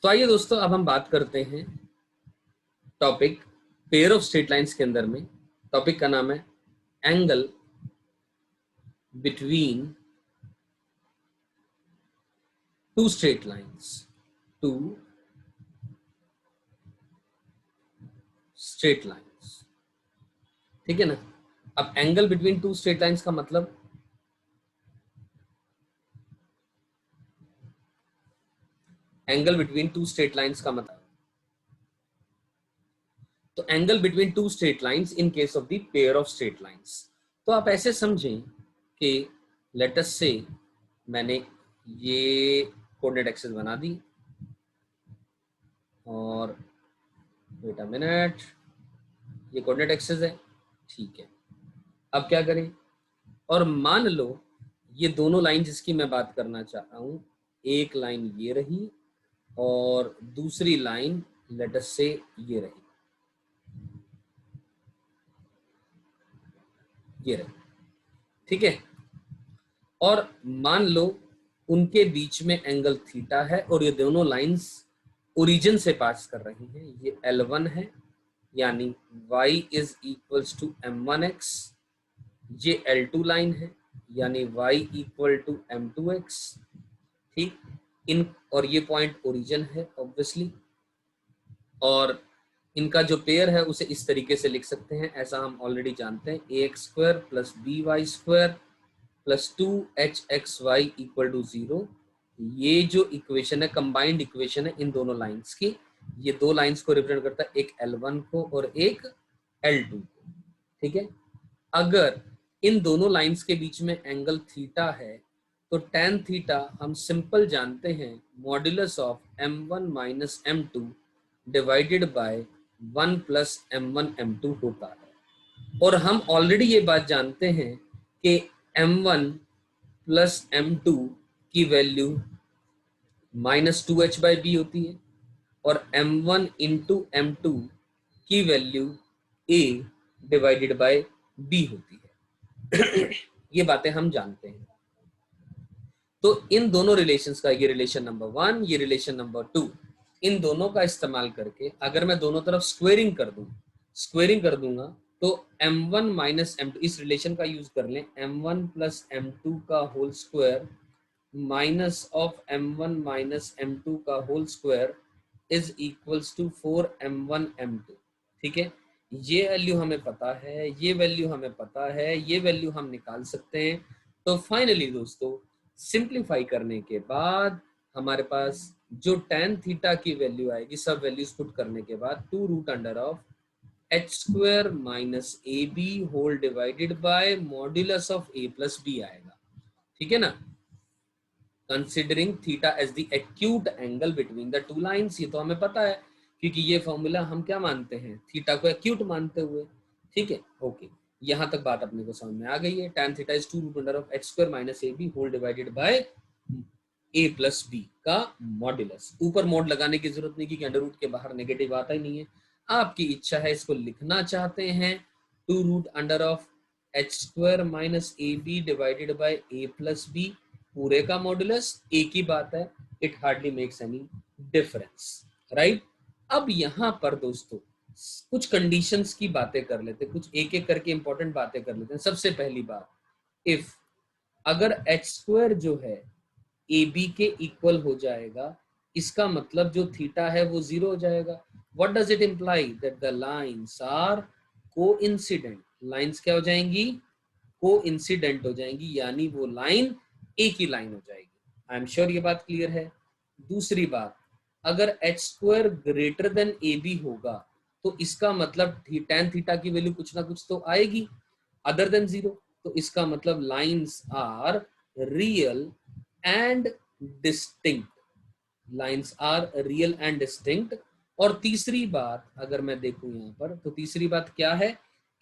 तो आइए दोस्तों, अब हम बात करते हैं topic pair of straight lines के अंदर में। टॉपिक का नाम है angle between two straight lines. Two straight lines, ठीक है ना। अब angle between two straight lines का मतलब, angle between two straight lines का मतलब, तो angle between two straight lines in case of the pair of straight lines. तो आप ऐसे समझें कि लेट अस से मैंने ये कोऑर्डिनेट एक्सिस बना दी और वेट अ मिनट, ये कोऑर्डिनेट एक्सिस है, ठीक है। अब क्या करें, और मान लो ये दोनों लाइन जिसकी मैं बात करना चाह रहा हूं, एक लाइन ये रही और दूसरी लाइन लेट अस से ये रही, ये रही, ठीक है। और मान लो उनके बीच में एंगल थीटा है और ये दोनों लाइंस ओरिजिन से पास कर रही हैं। ये L1 है, यानी y is equals to m1x। ये L2 लाइन है, यानी y इक्वल टू m2x, ठीक। इन और ये पॉइंट ओरिजिन है ऑब्वियसली, और इनका जो पेयर है उसे इस तरीके से लिख सकते हैं, ऐसा हम ऑलरेडी जानते हैं, ax² plus by² plus 2hxy equal to 0। ये जो इक्वेशन है कंबाइंड इक्वेशन है इन दोनों लाइंस की। ये दो लाइंस को रिप्रेजेंट करता है, एक L1 को और एक L2 को, ठीक है। अगर इन दोनों लाइंस के बीच में एंगल थीटा है तो tan थीटा हम सिंपल जानते हैं modulus of m1 minus m2 divided by 1 plus m1 m2 होता है। और हम ऑलरेडी ये बात जानते हैं कि m1 प्लस m2 की वैल्यू -2h/b होती है और m1 इंटू m2 की value a divided by b होती है। ये बातें हम जानते हैं। तो इन दोनों रिलेशंस का, ये रिलेशन नंबर 1, ये रिलेशन नंबर 2, इन दोनों का इस्तेमाल करके अगर मैं दोनों तरफ स्क्वेयरिंग कर दूंगा तो m1 माइनस m2, इस रिलेशन का यूज कर लें, m1 प्लस m2 का whole square minus of m1 minus m2 का whole square is equals to 4m1 m2, ठीक है। ये वैल्यू हमें पता है, ये वैल्यू हमें पता है, ये वैल्यू हम निकाल सकते हैं। तो फाइनली दोस्तों, सिंप्लीफाई करने के बाद हमारे पास जो tan थीटा की वैल्यू आएगी, सब वैल्यूज पुट करने के बाद 2 root under of h² minus ab whole divided by modulus of a plus b आएगा, ठीक है ना। Considering theta as the acute angle between the two lines, ये तो हमें पता है क्योंकि ये फॉर्मूला हम क्या मानते हैं, थीटा को एक्यूट मानते हुए, ठीक है। ओके, यहां तक बात अपने को समझ में आ गई है। tan theta is 2 root under of h² minus ab whole divided by a plus b का मॉड्यूलस। ऊपर मॉड लगाने की जरूरत नहीं क्योंकि अंडर रूट के बाहर नेगेटिव आता ही नहीं है। आपकी इच्छा है, इसको लिखना चाहते हैं 2 root under of h² minus ab divided by a plus b, पूरे का मॉड्यूलस, एक ही बात है, it hardly makes any difference, right. अब यहां पर दोस्तों कुछ कंडीशंस की बातें कर लेते, कुछ एक एक करके इंपॉर्टेंट बातें कर लेते हैं। सबसे पहली बात, इफ अगर h² जो है AB के इक्वल हो जाएगा, इसका मतलब जो थीटा है वो 0 हो जाएगा। What does it imply, that the lines are coincident. Lines क्या हो जाएंगी, कोइंसिडेंट हो जाएंगी, यानी वो लाइन एक ही लाइन हो जाएगी। आई एम श्योर ये बात क्लियर है। दूसरी बात, अगर h² ग्रेटर देन AB होगा तो इसका मतलब tan थीटा की वैल्यू कुछ ना कुछ तो आएगी अदर देन 0, तो इसका मतलब lines are real and distinct, lines are real and distinct. और तीसरी बात अगर मैं देखूं यहाँ पर, तो तीसरी बात क्या है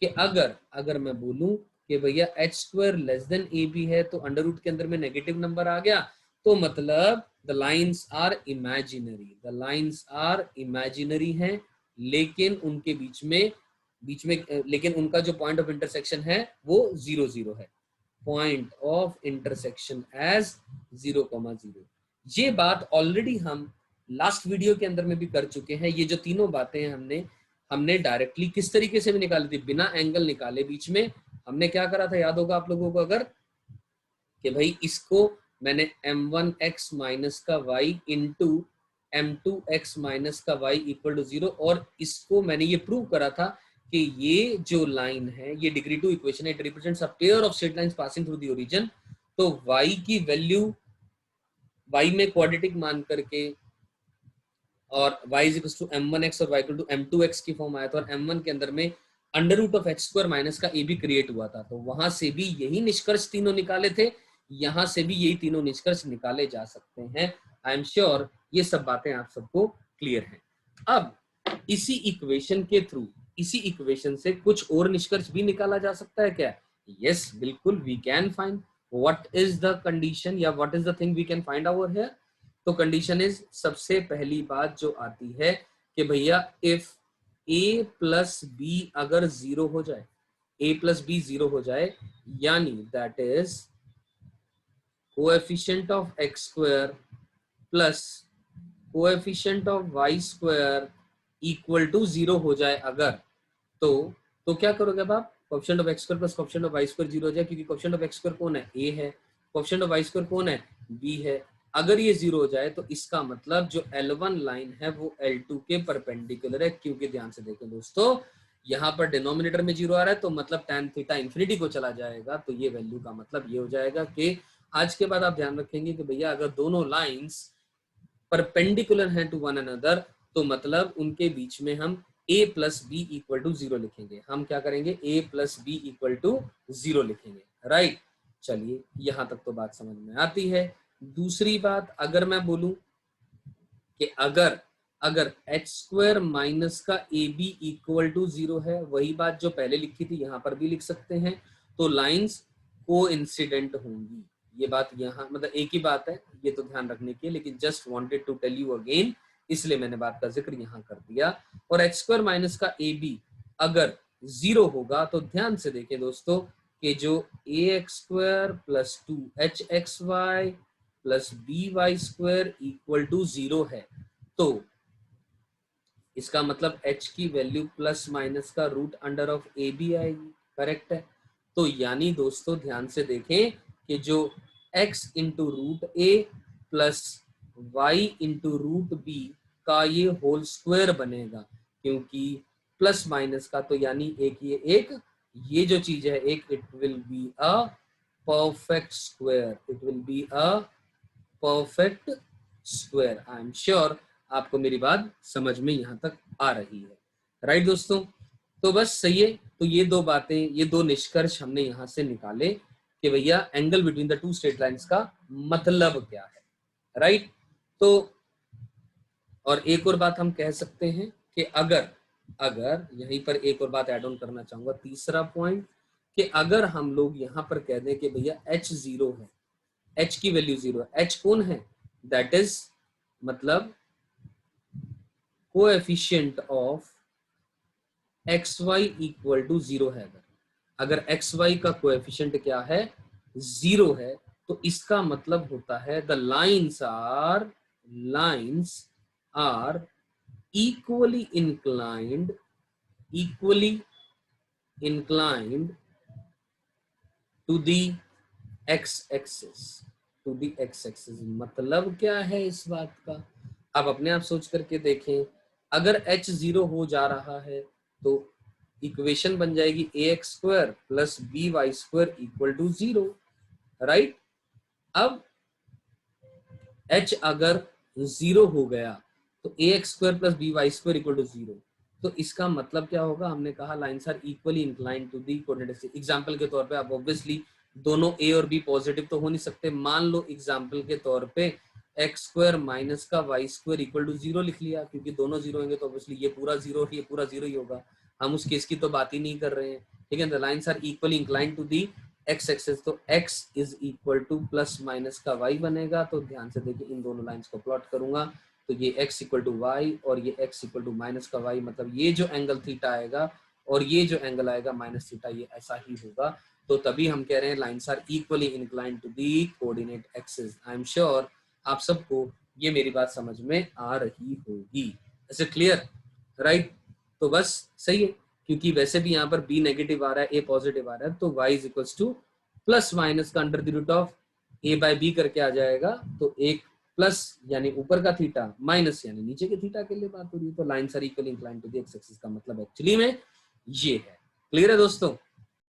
कि अगर मैं बोलूं कि भैया h² लेस देन AB है तो अंडर रूट के अंदर में नेगेटिव नंबर आ गया, तो मतलब the lines are imaginary, the lines are imaginary हैं, लेकिन उनके बीच में लेकिन उनका जो पॉइंट ऑफ इंटरसेक्शन है वो 0 0 है, पॉइंट ऑफ इंटरसेक्शन एज 0,0। ये बात ऑलरेडी हम लास्ट वीडियो के अंदर में भी कर चुके हैं। ये जो तीनों बातें हमने डायरेक्टली किस तरीके से भी निकाली थी, बिना एंगल निकाले। बीच में हमने क्या करा था, याद होगा आप लोगों को अगर, कि भाई इसको मैंने m1x माइनस का y इंटू m2x माइनस का y इक्वल टू 0, और इसको मैंने ये प्रूव करा था कि ये जो लाइन है ये डिग्री 2 इक्वेशन है, it represents a pair of straight lines passing through the origin. तो y की वैल्यू y में क्वाड्रेटिक मान करके, और y इज इक्वल टू m1x और y इक्वल टू m2x की फॉर्म आया था, और m1 के अंदर में under root of X square minus का a भी क्रिएट हुआ था। तो वहां से भी यही निष्कर्ष तीनों निकाले थे, यहां से भी यही तीनों निष्कर्ष निकाले जा सकते हैं। आई एम श्योर ये सब बातें आप सबको क्लियर हैं। अब इसी इक्वेशन के थ्रू, इसी इक्वेशन से कुछ और निष्कर्ष भी निकाला जा सकता है क्या? यस, बिल्कुल, we can find what is the condition या what is the thing we can find over here. तो कंडीशन इज, सबसे पहली बात जो आती है कि भैया इफ a प्लस बी अगर 0 हो जाए, a प्लस बी 0 हो जाए, यानी that is coefficient of X square plus coefficient of Y square equal to 0 हो जाए अगर, तो क्या करोगे अब आप? Coefficient of X square plus coefficient of Y square 0 हो जाए, क्योंकि कोएफिशिएंट ऑफ एक्स स्क्वायर कौन है? a है, कोएफिशिएंट ऑफ वाई स्क्वायर कौन है? b है। अगर ये 0 हो जाए तो इसका मतलब जो L1 लाइन है वो L2 के परपेंडिकुलर है, क्योंकि ध्यान से देखें दोस्तों, यहाँ पर डिनोमिनेटर में 0 आ रहा है, तो मतलब tan थीटा इंफिनिटी को चला जाएगा। तो ये वैल्यू का मतलब ये हो जाएगा कि आज के बाद आप ध्यान रखेंगे कि भैया अगर दोनों लाइंस परपेंडिकुलर हैं टू वन अनदर, तो मतलब उनके बीच में हम a plus B equal to 0 लिखेंगे। हम क्या करेंगे? a plus B equal to 0 लिखेंगे, राइट। चलिए, यहां तक तो बात समझ में आती है। दूसरी बात, अगर मैं बोलूं कि अगर एच स्क्वायर माइनस का ए बी इक्वल टू 0 है, वही बात जो पहले लिखी थी यहां पर भी लिख सकते हैं, तो लाइंस कोइंसिडेंट होंगी। ये बात यहाँ मतलब एक ही बात है, ये तो ध्यान रखने की है, लेकिन just wanted to tell you again, इसलिए मैंने बात का जिक्र यहाँ कर दिया। और एच स्क्वायर माइनस का ए बी अगर 0 होगा, तो ध्यान से देखें दोस्तों कि जो a x square plus 2hxy plus B Y square equal to 0 है, तो इसका मतलब h की वैल्यू प्लस माइनस का root under of a b आएगी, करेक्ट है। तो यानी दोस्तों ध्यान से देखें कि जो x into root a plus y into root b का ये होल स्क्वायर बनेगा, क्योंकि प्लस माइनस का, तो यानी ये जो चीज है एक, it will be a perfect square, it will be a perfect square. I am sure आपको मेरी बात समझ में यहां तक आ रही है, राइट दोस्तों। तो बस सही है। तो ये दो बातें, ये दो निष्कर्ष हमने यहां से निकाले कि भैया angle between the to straight lines का मतलब क्या है, राइट। तो और एक और बात हम कह सकते हैं कि अगर यहीं पर एक और बात ऐड ऑन करना चाहूंगा, तीसरा पॉइंट, कि अगर हम लोग यहां पर कह दें कि भैया h 0 है, h की वैल्यू 0 है, h कौन है? दैट इज मतलब coefficient of xy equal to 0 है। अगर xy का कोएफिशिएंट क्या है? 0 है, तो इसका मतलब होता है the lines are equally inclined to the x-axis, मतलब क्या है इस बात का? आप अपने आप सोच करके देखें। अगर h 0 हो जा रहा है तो इक्वेशन बन जाएगी ax square plus B Y square equal to 0, right. अब h अगर 0 हो गया तो ax square plus B Y square equal to 0, तो इसका मतलब क्या होगा? हमने कहा lines are equally inclined to the coordinate. Example के तौर पे आप ऑब्वियसली दोनों a और b पॉजिटिव तो हो नहीं सकते। मान लो एग्जांपल के तौर पे एक्स स्क्वायर माइनस का वाई स्क्वायर इक्वल टू 0 लिख लिया, क्योंकि दोनों 0 होंगे तो ऑब्वियसली ये पूरा 0 और ये पूरा 0 ही होगा। हम उस केस की तो बात ही नहीं कर रहे हैं, ठीक है। The lines are equally inclined to the X axis, तो x इज इक्वल टू प्लस माइनस का y बनेगा। तो ध्यान से देखिए, इन दोनों लाइंस को प्लॉट करूंगा तो ये x इक्वल टू वाई और ये x इक्वल टू माइनस का y, मतलब ये जो एंगल थीटा आएगा और ये जो एंगल आएगा माइनस थीटा, ये ऐसा ही होगा। तो तभी हम कह रहे हैं lines are equally inclined to the coordinate axis. I am sure आप सबको ये मेरी बात समझ में आ रही होगी। ऐसे क्लियर, राइट? तो बस सही है, क्योंकि वैसे भी यहाँ पर b नेगेटिव आ रहा है, a पॉजिटिव आ रहा है, तो y is equals to plus minus का under the root of a by b करके आ जाएगा। तो एक प्लस यानी ऊपर का थीटा, माइनस यानी नीचे के थीटा के लिए बात हो रही है। तो lines are equally inclined to the X axis का मतलब एक्चुअली में ये है। क्लियर है दोस्तों?